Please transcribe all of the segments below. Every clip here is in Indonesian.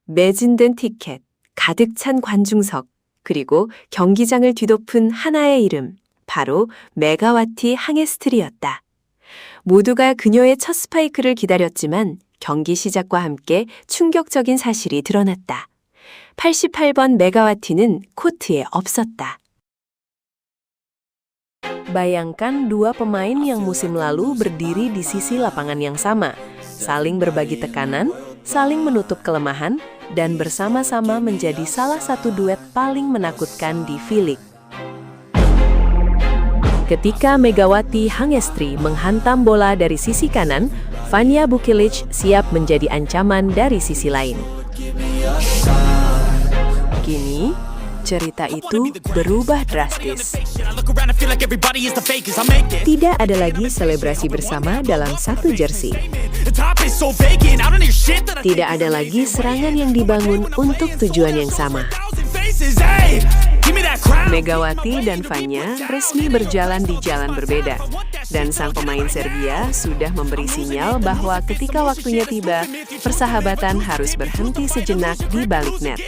매진된 티켓, 가득 찬 관중석, 그리고 경기장을 뒤덮은 하나의 이름, 바로 메가와티 항해스트리였다. 모두가 그녀의 첫 스파이크를 기다렸지만 경기 시작과 함께 충격적인 사실이 드러났다. 88번 메가와티는 코트에 없었다. Bayangkan dua pemain yang musim lalu berdiri di sisi lapangan yang sama, saling berbagi tekanan, saling menutup kelemahan, dan bersama-sama menjadi salah satu duet paling menakutkan di V-League. Ketika Megawati Hangestri menghantam bola dari sisi kanan, Vanja Bukilic siap menjadi ancaman dari sisi lain. Kini, cerita itu berubah drastis. Tidak ada lagi selebrasi bersama dalam satu jersey. Tidak ada lagi serangan yang dibangun untuk tujuan yang sama. Megawati dan Vanja resmi berjalan di jalan berbeda. Dan sang pemain Serbia sudah memberi sinyal bahwa ketika waktunya tiba, persahabatan harus berhenti sejenak di balik net.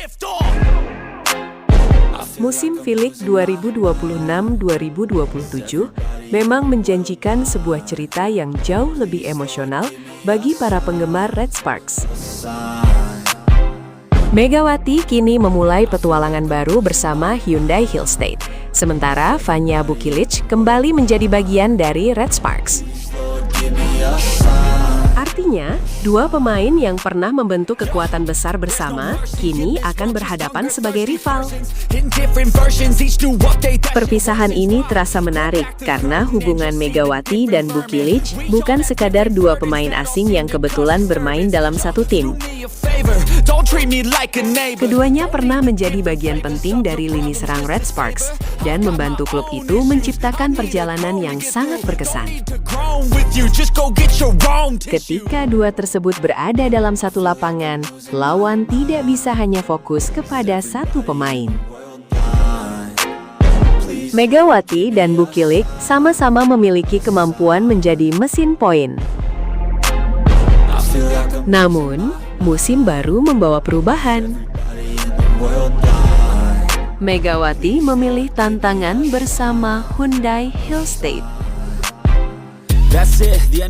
Musim V-League 2026-2027 memang menjanjikan sebuah cerita yang jauh lebih emosional bagi para penggemar Red Sparks. Megawati kini memulai petualangan baru bersama Hyundai Hillstate, sementara Vanja Bukilic kembali menjadi bagian dari Red Sparks. Artinya, dua pemain yang pernah membentuk kekuatan besar bersama kini akan berhadapan sebagai rival. Perpisahan ini terasa menarik karena hubungan Megawati dan Bukilic bukan sekadar dua pemain asing yang kebetulan bermain dalam satu tim. Keduanya pernah menjadi bagian penting dari lini serang Red Sparks dan membantu klub itu menciptakan perjalanan yang sangat berkesan. Ketika dua tersebut berada dalam satu lapangan, lawan tidak bisa hanya fokus kepada satu pemain. Megawati dan Bukilic sama-sama memiliki kemampuan menjadi mesin poin. Namun, musim baru membawa perubahan. Megawati memilih tantangan bersama Hyundai Hillstate.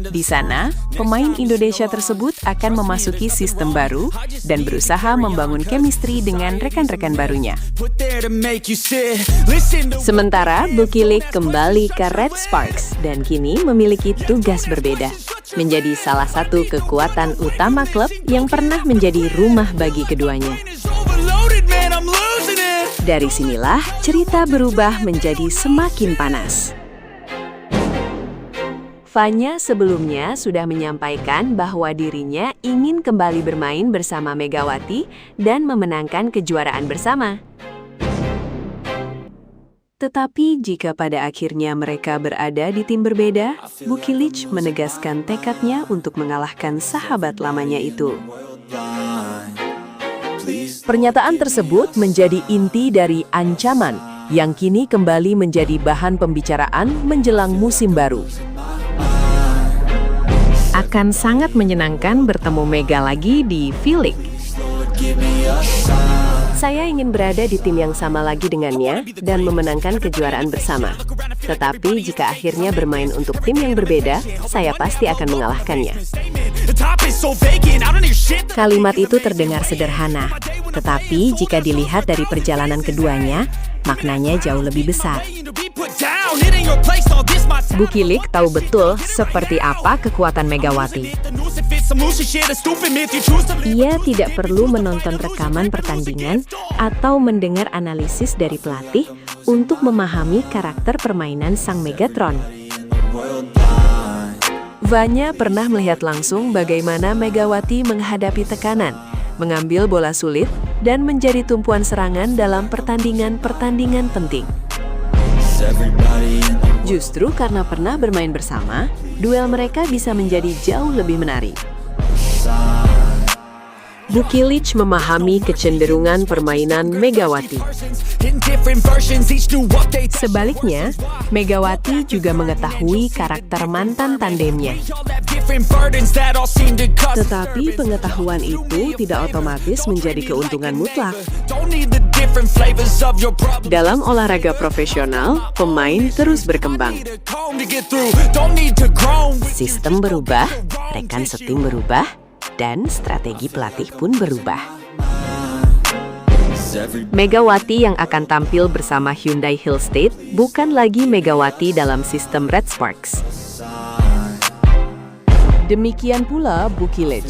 Di sana, pemain Indonesia tersebut akan memasuki sistem baru dan berusaha membangun chemistry dengan rekan-rekan barunya. Sementara Bukilic kembali ke Red Sparks dan kini memiliki tugas berbeda, menjadi salah satu kekuatan utama klub yang pernah menjadi rumah bagi keduanya. Dari sinilah cerita berubah menjadi semakin panas. Vanja sebelumnya sudah menyampaikan bahwa dirinya ingin kembali bermain bersama Megawati dan memenangkan kejuaraan bersama. Tetapi jika pada akhirnya mereka berada di tim berbeda, Bukilic menegaskan tekadnya untuk mengalahkan sahabat lamanya itu. Pernyataan tersebut menjadi inti dari ancaman yang kini kembali menjadi bahan pembicaraan menjelang musim baru. Akan sangat menyenangkan bertemu Mega lagi di V-League. Saya ingin berada di tim yang sama lagi dengannya dan memenangkan kejuaraan bersama. Tetapi jika akhirnya bermain untuk tim yang berbeda, saya pasti akan mengalahkannya. Kalimat itu terdengar sederhana, tetapi jika dilihat dari perjalanan keduanya, maknanya jauh lebih besar. Bukilic tahu betul seperti apa kekuatan Megawati. Ia tidak perlu menonton rekaman pertandingan atau mendengar analisis dari pelatih untuk memahami karakter permainan sang Megatron. Vanja pernah melihat langsung bagaimana Megawati menghadapi tekanan, mengambil bola sulit, dan menjadi tumpuan serangan dalam pertandingan-pertandingan penting. Justru karena pernah bermain bersama, duel mereka bisa menjadi jauh lebih menarik. Bukilic memahami kecenderungan permainan Megawati. Sebaliknya, Megawati juga mengetahui karakter mantan tandemnya. Tetapi pengetahuan itu tidak otomatis menjadi keuntungan mutlak. Dalam olahraga profesional, pemain terus berkembang. Sistem berubah, rekan setim berubah, dan strategi pelatih pun berubah. Megawati yang akan tampil bersama Hyundai Hillstate bukan lagi Megawati dalam sistem Red Sparks. Demikian pula Bukilic.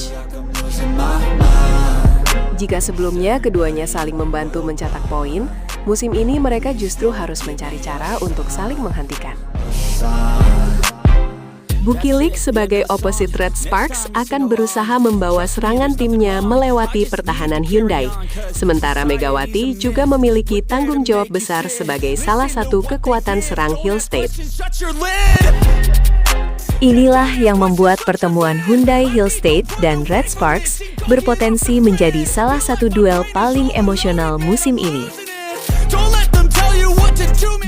Jika sebelumnya keduanya saling membantu mencetak poin, musim ini mereka justru harus mencari cara untuk saling menghentikan. Bukilic sebagai opposite Red Sparks akan berusaha membawa serangan timnya melewati pertahanan Hyundai. Sementara Megawati juga memiliki tanggung jawab besar sebagai salah satu kekuatan serang Hillstate. Inilah yang membuat pertemuan Hyundai Hillstate dan Red Sparks berpotensi menjadi salah satu duel paling emosional musim ini.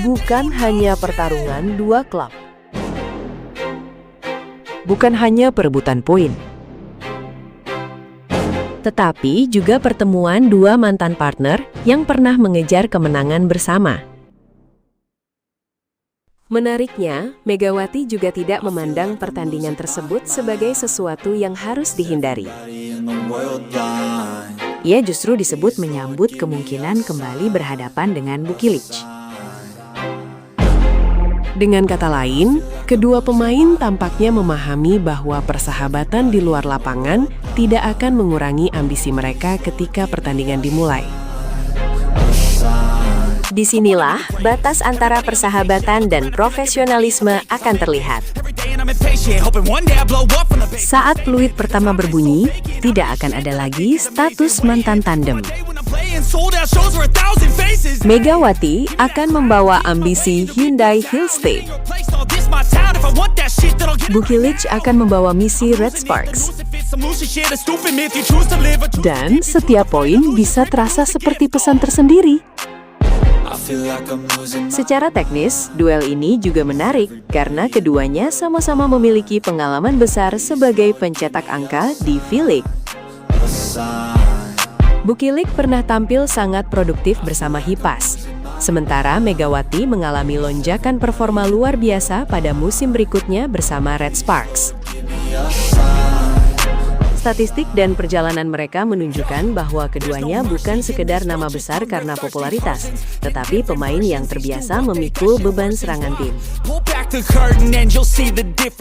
Bukan hanya pertarungan dua klub. Bukan hanya perebutan poin, tetapi juga pertemuan dua mantan partner yang pernah mengejar kemenangan bersama. Menariknya, Megawati juga tidak memandang pertandingan tersebut sebagai sesuatu yang harus dihindari. Ia justru disebut menyambut kemungkinan kembali berhadapan dengan Bukilic. Dengan kata lain, kedua pemain tampaknya memahami bahwa persahabatan di luar lapangan tidak akan mengurangi ambisi mereka ketika pertandingan dimulai. Disinilah batas antara persahabatan dan profesionalisme akan terlihat. Saat peluit pertama berbunyi, tidak akan ada lagi status mantan tandem. Megawati akan membawa ambisi Hyundai Hillstate. Bukilic akan membawa misi Red Sparks. Dan setiap poin bisa terasa seperti pesan tersendiri. Secara teknis, duel ini juga menarik karena keduanya sama-sama memiliki pengalaman besar sebagai pencetak angka di V-League. Bukilic pernah tampil sangat produktif bersama Hipas, sementara Megawati mengalami lonjakan performa luar biasa pada musim berikutnya bersama Red Sparks. Statistik dan perjalanan mereka menunjukkan bahwa keduanya bukan sekedar nama besar karena popularitas, tetapi pemain yang terbiasa memikul beban serangan tim.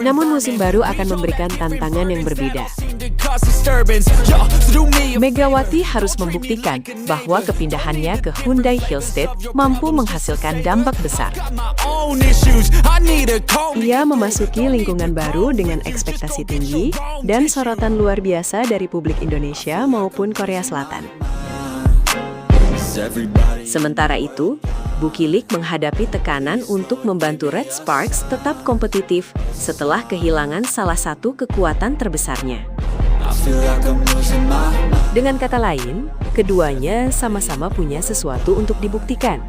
Namun musim baru akan memberikan tantangan yang berbeda. Megawati harus membuktikan bahwa kepindahannya ke Hyundai Hillstate mampu menghasilkan dampak besar. Ia memasuki lingkungan baru dengan ekspektasi tinggi dan sorotan luar biasa dari publik Indonesia maupun Korea Selatan. Sementara itu, Bukilic menghadapi tekanan untuk membantu Red Sparks tetap kompetitif setelah kehilangan salah satu kekuatan terbesarnya. Dengan kata lain, keduanya sama-sama punya sesuatu untuk dibuktikan.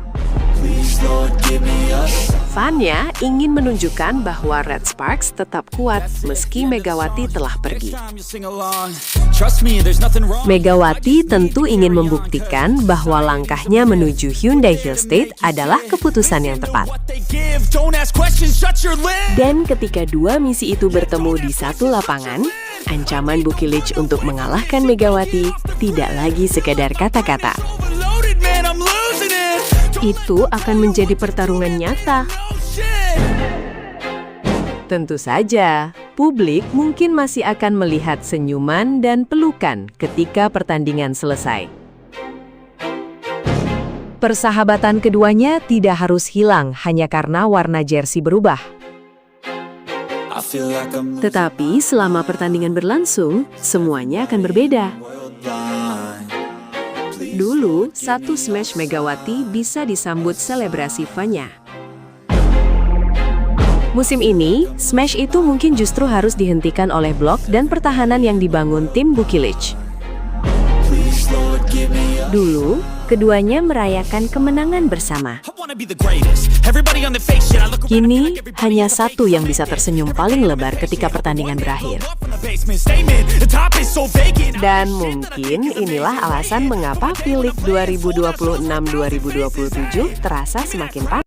Fanya ingin menunjukkan bahwa Red Sparks tetap kuat meski Megawati telah pergi. Megawati tentu ingin membuktikan bahwa langkahnya menuju Hyundai Hillstate adalah keputusan yang tepat. Dan ketika dua misi itu bertemu di satu lapangan, ancaman Bukilic untuk mengalahkan Megawati tidak lagi sekedar kata-kata. Itu akan menjadi pertarungan nyata. Tentu saja, publik mungkin masih akan melihat senyuman dan pelukan ketika pertandingan selesai. Persahabatan keduanya tidak harus hilang hanya karena warna jersey berubah. Tetapi selama pertandingan berlangsung, semuanya akan berbeda. Dulu, satu smash Megawati bisa disambut selebrasi Fanya. Musim ini, smash itu mungkin justru harus dihentikan oleh blok dan pertahanan yang dibangun tim Bukilic. Dulu, keduanya merayakan kemenangan bersama. Kini, hanya satu yang bisa tersenyum paling lebar ketika pertandingan berakhir. Dan mungkin inilah alasan mengapa V-League 2026-2027 terasa semakin panas.